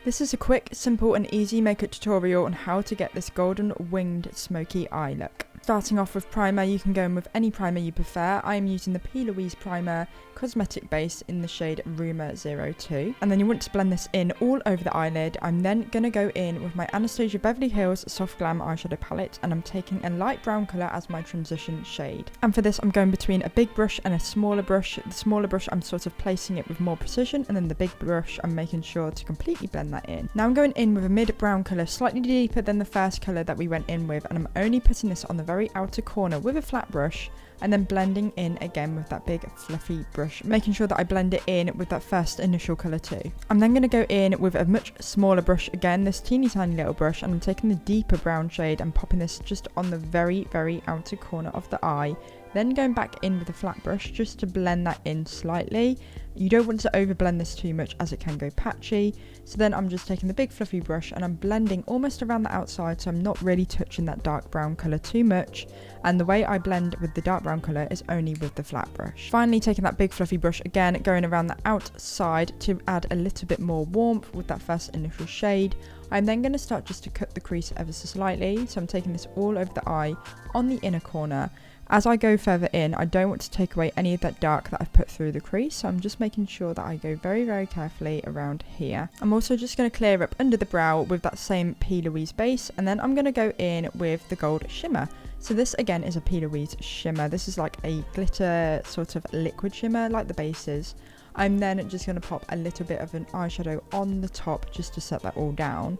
This is a quick, simple and easy makeup tutorial on how to get this golden winged smoky eye look. Starting off with primer, you can go in with any primer you prefer. I am using the P. Louise primer, cosmetic base in the shade Rumour 02. And then you want to blend this in all over the eyelid. I'm then going to go in with my Anastasia Beverly Hills Soft Glam eyeshadow palette, and I'm taking a light brown colour as my transition shade. And for this, I'm going between a big brush and a smaller brush. The smaller brush, I'm sort of placing it with more precision, and then the big brush, I'm making sure to completely blend that in. Now I'm going in with a mid brown colour, slightly deeper than the first colour that we went in with, and I'm only putting this on the very outer corner with a flat brush, and then blending in again with that big fluffy brush, making sure that I blend it in with that first initial colour too. I'm then going to go in with a much smaller brush again, this teeny tiny little brush, and I'm taking the deeper brown shade and popping this just on the very outer corner of the eye. Then going back in with a flat brush just to blend that in slightly. You don't want to over blend this too much as it can go patchy. So then I'm just taking the big fluffy brush and I'm blending almost around the outside, so I'm not really touching that dark brown colour too much. And the way I blend with the dark brown colour is only with the flat brush. Finally taking that big fluffy brush again, going around the outside to add a little bit more warmth with that first initial shade. I'm then going to start just to cut the crease ever so slightly. So I'm taking this all over the eye on the inner corner. As I go further in, I don't want to take away any of that dark that I've put through the crease, so I'm just making sure that I go very carefully around here. I'm also just going to clear up under the brow with that same P. Louise base, and then I'm going to go in with the gold shimmer. So this again is a P. Louise shimmer. This is like a glitter sort of liquid shimmer like the bases. I'm then just going to pop a little bit of an eyeshadow on the top just to set that all down.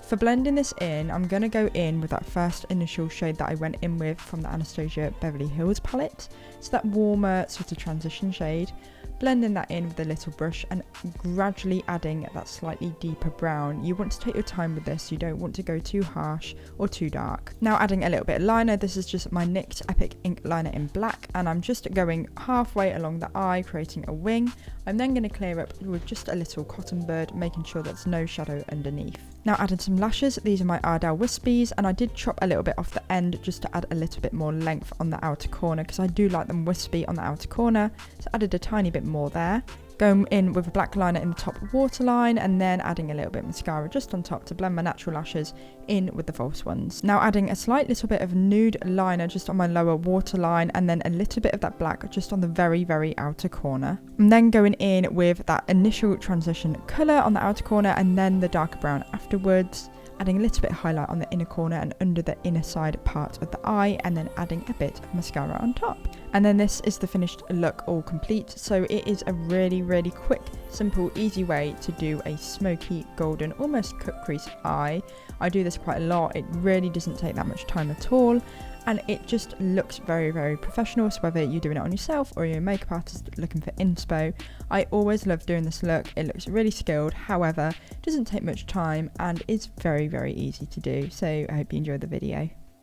For blending this in, I'm going to go in with that first initial shade that I went in with from the Anastasia Beverly Hills palette. So that warmer sort of transition shade. Blending that in with a little brush and gradually adding that slightly deeper brown. You want to take your time with this, you don't want to go too harsh or too dark. Now adding a little bit of liner, this is just my NYX Epic Ink Liner in black, and I'm just going halfway along the eye, creating a wing. I'm then going to clear up with just a little cotton bud, making sure there's no shadow underneath. Now adding some lashes, these are my Ardell Wispies, and I did chop a little bit off the end just to add a little bit more length on the outer corner because I do like them wispy on the outer corner, so added a tiny bit more there. Going in with a black liner in the top waterline, and then adding a little bit of mascara just on top to blend my natural lashes in with the false ones. Now adding a slight little bit of nude liner just on my lower waterline, and then a little bit of that black just on the very outer corner. I'm then going in with that initial transition colour on the outer corner and then the darker brown afterwards. Adding a little bit of highlight on the inner corner and under the inner side part of the eye, and then adding a bit of mascara on top. And then this is the finished look all complete. So it is a really quick, simple, easy way to do a smoky, golden, almost cut crease eye. I do this quite a lot. It really doesn't take that much time at all. And it just looks very professional, so whether you're doing it on yourself or you're a makeup artist looking for inspo, I always love doing this look. It looks really skilled, however, doesn't take much time and is very easy to do. So I hope you enjoyed the video.